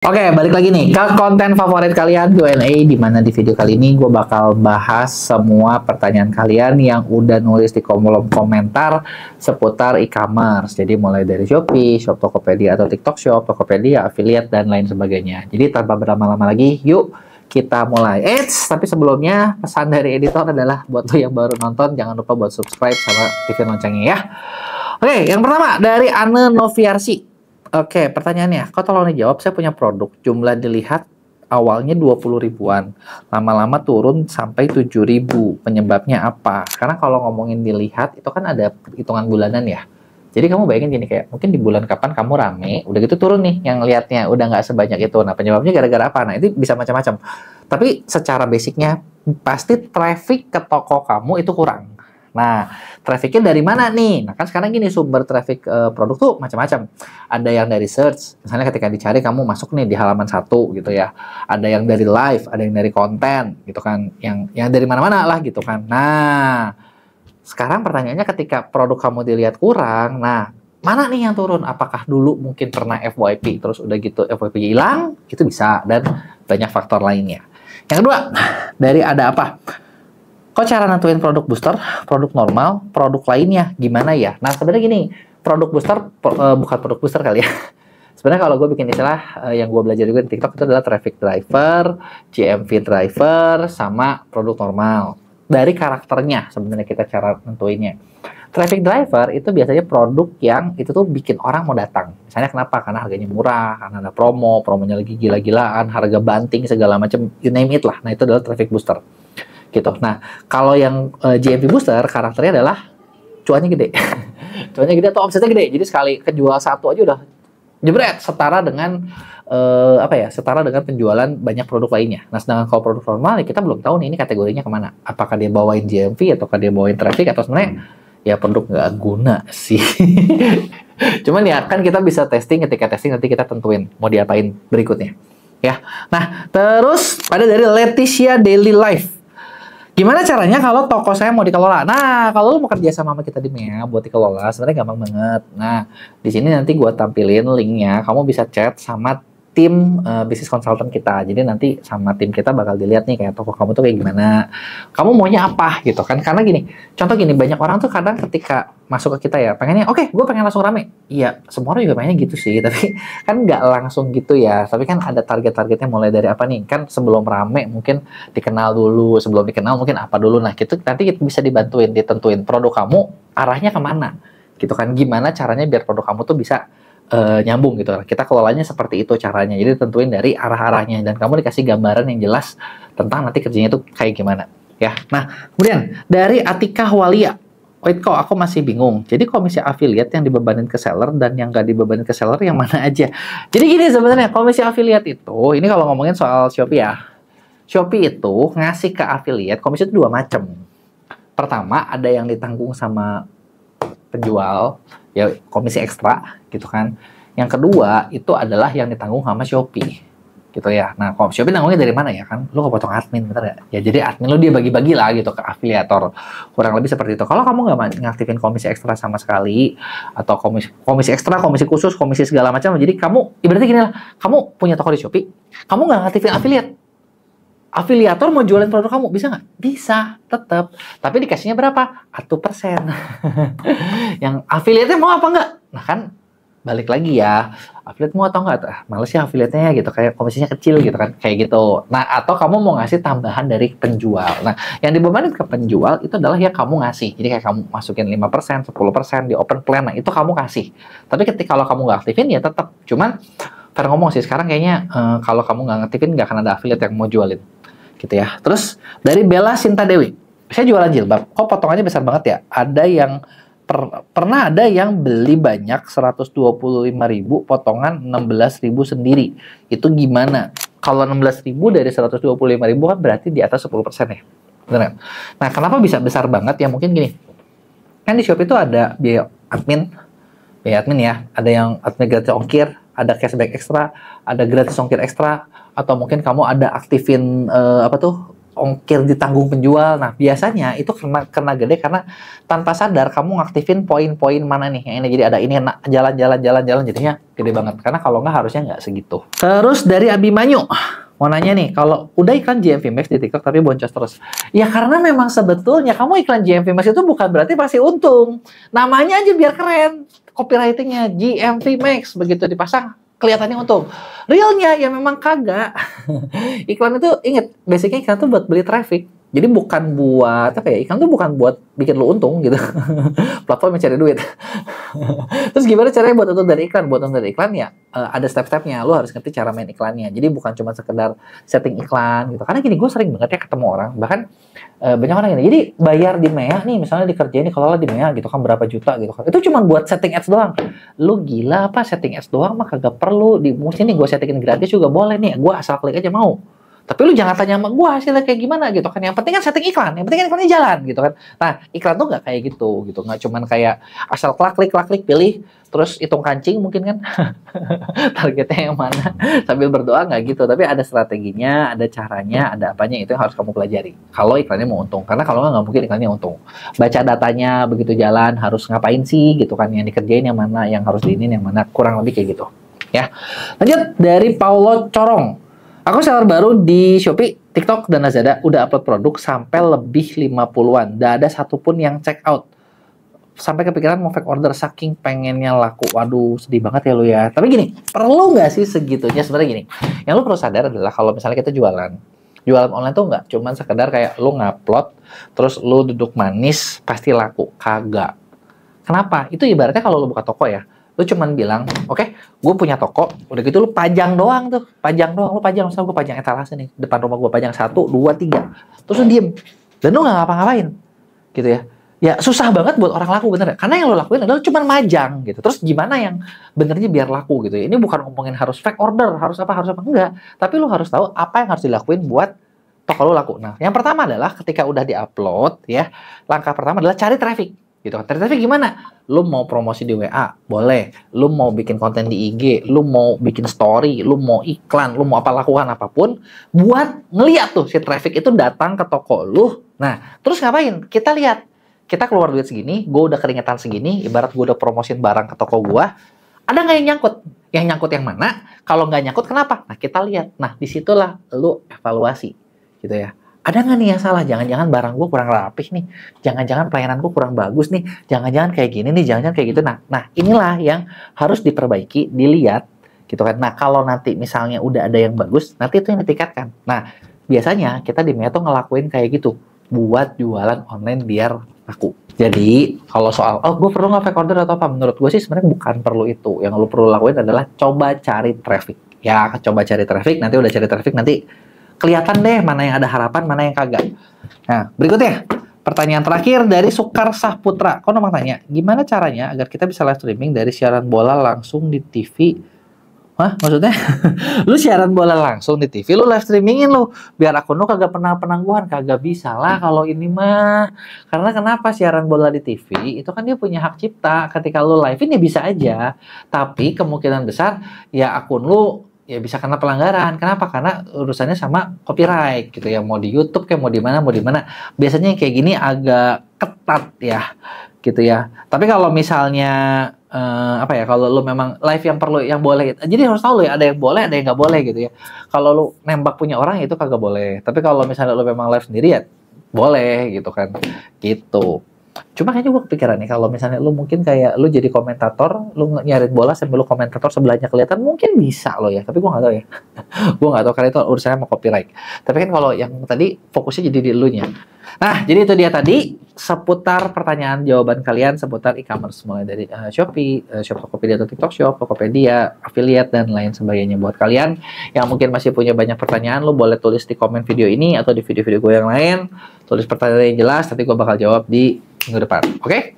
Oke, balik lagi nih ke konten favorit kalian Q&A, di mana di video kali ini gue bakal bahas semua pertanyaan kalian yang udah nulis di kolom komentar seputar e-commerce. Jadi mulai dari Shopee, Shop Tokopedia atau TikTok Shop, Tokopedia, affiliate dan lain sebagainya. Jadi tanpa berlama-lama lagi, yuk kita mulai. Tapi sebelumnya pesan dari editor adalah buat lo yang baru nonton, jangan lupa buat subscribe sama aktifin loncengnya ya. Oke, yang pertama dari Anne Noviarsi. Oke, pertanyaannya, kok tolong dijawab, saya punya produk, jumlah dilihat awalnya 20 ribuan, lama-lama turun sampai 7 ribu, penyebabnya apa? Karena kalau ngomongin dilihat, itu kan ada hitungan bulanan ya. Jadi kamu bayangin gini, kayak mungkin di bulan kapan kamu rame, udah gitu turun nih yang lihatnya, udah nggak sebanyak itu. Nah, penyebabnya gara-gara apa? Nah, itu bisa macam-macam. Tapi secara basicnya, pasti traffic ke toko kamu itu kurang. Nah, trafficnya dari mana nih? Nah, kan sekarang gini, sumber traffic produk tuh macam-macam. Ada yang dari search, misalnya ketika dicari kamu masuk nih di halaman 1 gitu ya. Ada yang dari live, ada yang dari konten gitu kan. Yang dari mana-mana lah gitu kan. Nah, sekarang pertanyaannya ketika produk kamu dilihat kurang, nah mana nih yang turun? Apakah dulu mungkin pernah FYP, terus udah gitu FYP hilang? Itu bisa, dan banyak faktor lainnya. Yang kedua, dari ada apa? Kok cara nentuin produk booster, produk normal, produk lainnya gimana ya? Nah, sebenarnya gini, produk booster bukan produk booster kali ya. Sebenarnya kalau gue bikin istilah yang gue belajar juga di TikTok itu adalah traffic driver, GMV driver, sama produk normal. Dari karakternya sebenarnya kita cara nentuinnya. Traffic driver itu biasanya produk yang itu tuh bikin orang mau datang. Misalnya kenapa? Karena harganya murah, karena ada promonya lagi gila-gilaan, harga banting segala macam, you name it lah. Nah, itu adalah traffic booster. Gitu. Nah, kalau yang GMV booster karakternya adalah cuannya gede. Cuannya gede atau omsetnya gede. Jadi sekali kejual satu aja udah jebret, setara dengan setara dengan penjualan banyak produk lainnya. Nah, sedangkan kalau produk normal ya kita belum tahu nih ini kategorinya kemana. Apakah dia bawain GMV atau dia bawain traffic, atau sebenarnya ya produk nggak guna sih. Cuman ya kan kita bisa testing, ketika testing nanti kita tentuin mau diapain berikutnya. Ya. Nah, terus ada dari Leticia Daily Life. Gimana caranya kalau toko saya mau dikelola? Nah, kalau lu mau kerja sama kita di MEA buat dikelola, sebenarnya gampang banget. Nah, di sini nanti gue tampilin linknya. Kamu bisa chat sama tim bisnis konsultan kita. Jadi nanti sama tim kita bakal dilihat nih kayak toko kamu tuh kayak gimana. Kamu maunya apa gitu kan? Karena gini, contoh gini, banyak orang tuh kadang ketika masuk ke kita ya, pengennya, oke, gue pengen langsung rame. Iya, semua orang juga pengennya gitu sih. Tapi kan nggak langsung gitu ya. Tapi kan ada target-targetnya mulai dari apa nih? Kan sebelum rame mungkin dikenal dulu. Sebelum dikenal mungkin apa dulu. Nah, gitu nanti kita bisa dibantuin, ditentuin produk kamu arahnya kemana. Gitu kan? Gimana caranya biar produk kamu tuh bisa nyambung gitu. Kita kelolanya seperti itu caranya. Jadi tentuin dari arah-arahnya dan kamu dikasih gambaran yang jelas tentang nanti kerjanya itu kayak gimana ya. Nah, kemudian dari Atika Walia. Wait, kok aku masih bingung. Jadi komisi affiliate yang dibebanin ke seller dan yang nggak dibebanin ke seller yang mana aja? Jadi gini sebenarnya, komisi affiliate itu, ini kalau ngomongin soal Shopee ya. Shopee itu ngasih ke affiliate komisi itu 2 macam. Pertama, ada yang ditanggung sama penjual, ya komisi ekstra gitu kan. Yang kedua itu adalah yang ditanggung sama Shopee gitu ya. Nah, kalau Shopee nanggungnya dari mana ya kan? Lu kepotong admin, bener gak? Ya jadi admin lu dia bagi-bagi lah gitu ke afiliator. Kurang lebih seperti itu. Kalau kamu nggak ngaktifin komisi ekstra sama sekali, atau komisi ekstra, komisi khusus, komisi segala macam, jadi kamu ibaratnya gini lah, kamu punya toko di Shopee, kamu nggak ngaktifin afiliat. Afiliator mau jualin produk kamu, bisa nggak? Bisa, tetap. Tapi dikasihnya berapa? 1%. Yang afiliatnya mau apa nggak? Nah kan, balik lagi ya. Afiliat mau atau nggak? Males ya afiliatnya gitu. Kayak komisinya kecil gitu kan. Kayak gitu. Nah, atau kamu mau ngasih tambahan dari penjual. Nah, yang dibebanin ke penjual itu adalah yang kamu ngasih. Jadi kayak kamu masukin 5%, 10% di open plan. Nah, itu kamu kasih. Tapi ketika kalau kamu nggak aktifin, ya tetap. Cuman, fair ngomong sih, sekarang kayaknya kalau kamu nggak ngaktifin, nggak akan ada afiliat yang mau jualin. Gitu ya. Terus dari Bella Sinta Dewi, saya jualan jilbab, kok potongannya besar banget ya? Ada yang pernah ada yang beli banyak 125.000, potongan 16.000 sendiri. Itu gimana? Kalau 16.000 dari 125.000 kan berarti di atas 10% ya. Benar. Nah, kenapa bisa besar banget ya? Mungkin gini. Kan di Shopee itu ada biaya admin ya. Ada yang admin gratis ongkir, ada cashback ekstra, ada gratis ongkir ekstra, atau mungkin kamu ada aktifin ongkir ditanggung penjual. Nah, biasanya itu kena gede karena tanpa sadar kamu ngaktifin poin-poin mana nih yang ini. Jadi ada ini jalan jadinya gede banget. Karena kalau nggak harusnya nggak segitu. Terus dari Abimanyu, mau nanya nih, kalau udah iklan GMV Max di TikTok tapi boncos terus. Ya karena memang sebetulnya kamu iklan GMV Max itu bukan berarti pasti untung. Namanya aja biar keren. Copywritingnya GMV Max, begitu dipasang kelihatannya untung. Realnya ya memang kagak. Iklan itu inget, basicnya iklan itu buat beli traffic. Jadi bukan buat apa ya? Iklan itu bukan buat bikin lu untung gitu. Platform yang cari duit. Terus gimana caranya buat untung dari iklan? Buat untung dari iklan ya ada step-stepnya. Lu harus ngerti cara main iklannya. Jadi bukan cuma sekedar setting iklan gitu. Karena gini, gue sering banget ya ketemu orang, bahkan banyak orang gini. Jadi bayar di MEA nih, misalnya dikerjain di kelola di MEA gitu kan berapa juta gitu kan. Itu cuma buat setting ads doang. Lu gila apa, setting ads doang mah kagak perlu. Di sini gue settingin gratis juga boleh nih. Gue asal klik aja mau. Tapi lu jangan tanya sama gue hasilnya kayak gimana gitu kan. Yang penting kan setting iklan, yang penting kan iklannya jalan gitu kan. Nah, iklan tuh nggak kayak gitu. Nggak cuman kayak asal klik, pilih, terus hitung kancing mungkin kan. Targetnya yang mana, sambil berdoa nggak gitu. Tapi ada strateginya, ada caranya, ada apanya, itu yang harus kamu pelajari. Kalau iklannya mau untung. Karena kalau nggak mungkin iklannya untung. Baca datanya, begitu jalan, harus ngapain sih gitu kan. Yang dikerjain yang mana, yang harus diinin yang mana, kurang lebih kayak gitu. Ya, lanjut dari Paulo Corong. Aku seller baru di Shopee, TikTok, dan Lazada. Udah upload produk sampai lebih 50-an. Nggak ada satupun yang check out. Sampai kepikiran mau fake order saking pengennya laku. Waduh, sedih banget ya lu ya. Tapi gini, perlu nggak sih segitunya? Sebenarnya gini, yang lu perlu sadar adalah kalau misalnya kita jualan online tuh nggak cuman sekedar kayak lu ngupload, terus lu duduk manis, pasti laku. Kagak. Kenapa? Itu ibaratnya kalau lu buka toko ya, lu cuman bilang, oke, gue punya toko, udah gitu lu pajang doang tuh, lu pajang, misalnya gue pajang etalase nih, depan rumah gue pajang 1, 2, 3, terus lu diem, dan lu nggak ngapa-ngapain, gitu ya. Ya susah banget buat orang laku bener, karena yang lu lakuin adalah cuman majang gitu. Terus gimana yang benernya biar laku gitu ya? Ini bukan ngomongin harus fake order, harus apa enggak, tapi lu harus tahu apa yang harus dilakuin buat toko lu laku. Nah, yang pertama adalah ketika udah diupload ya, langkah pertama adalah cari traffic. Gitu kan. Tapi gimana? Lu mau promosi di WA, boleh. Lu mau bikin konten di IG, lu mau bikin story, lu mau iklan, lu mau apa, lakukan apapun buat ngeliat tuh si traffic itu datang ke toko lu. Nah, terus ngapain? Kita lihat. Kita keluar duit segini, gue udah keringetan segini, ibarat gue udah promosin barang ke toko gue, ada nggak yang nyangkut? Yang nyangkut yang mana? Kalau nggak nyangkut, kenapa? Nah, kita lihat. Nah, disitulah lu evaluasi. Gitu ya. Ada nggak nih yang salah? Jangan-jangan barang gue kurang rapih nih. Jangan-jangan pelayanan gue kurang bagus nih. Jangan-jangan kayak gini nih. Jangan-jangan kayak gitu. Nah, inilah yang harus diperbaiki, dilihat, gitu kan. Nah, kalau nanti misalnya udah ada yang bagus, nanti itu yang ditingkatkan. Nah, biasanya kita di MEA tuh ngelakuin kayak gitu, buat jualan online biar laku. Jadi, kalau soal, gue perlu nggak fake order atau apa? Menurut gue sih sebenarnya bukan perlu itu. Yang lo perlu lakuin adalah coba cari traffic. Ya, coba cari traffic. Nanti udah cari traffic, nanti kelihatan deh mana yang ada harapan, mana yang kagak. Nah, berikutnya, pertanyaan terakhir dari Sukar Sahputra. Kau nomor tanya, gimana caranya agar kita bisa live streaming dari siaran bola langsung di TV? Hah? Maksudnya? Lu siaran bola langsung di TV, lu live streamingin lu. Biar akun lu kagak pernah penangguhan. Kagak bisa lah kalau ini mah. Karena kenapa siaran bola di TV, itu kan dia punya hak cipta. Ketika lu live ini bisa aja. Tapi kemungkinan besar, ya akun lu ya bisa kena pelanggaran. Kenapa? Karena urusannya sama copyright gitu ya. Mau di YouTube kayak mau di mana. Biasanya kayak gini agak ketat ya, gitu ya. Tapi kalau misalnya apa ya? Kalau lu memang live yang perlu, yang boleh. Jadi harus tahu lo ya, ada yang boleh, ada yang nggak boleh gitu ya. Kalau lu nembak punya orang itu kagak boleh. Tapi kalau misalnya lu memang live sendiri ya boleh gitu kan. Gitu. Cuma kayaknya gue kepikiran nih, kalau misalnya lu mungkin kayak lu jadi komentator, lu nyari bola sambil lu komentator sebelahnya kelihatan, mungkin bisa lo ya. Tapi gue nggak tahu ya. Gue nggak tahu karena itu urusannya sama copyright. Tapi kan kalau yang tadi fokusnya jadi di elunya. Nah, jadi itu dia tadi seputar pertanyaan jawaban kalian seputar e-commerce, mulai dari Shopee, Shop Tokopedia atau TikTok Shop, Tokopedia, affiliate dan lain sebagainya. Buat kalian yang mungkin masih punya banyak pertanyaan, lu boleh tulis di komen video ini atau di video-video gue yang lain. Tulis pertanyaan yang jelas, nanti gue bakal jawab di minggu depan. Oke?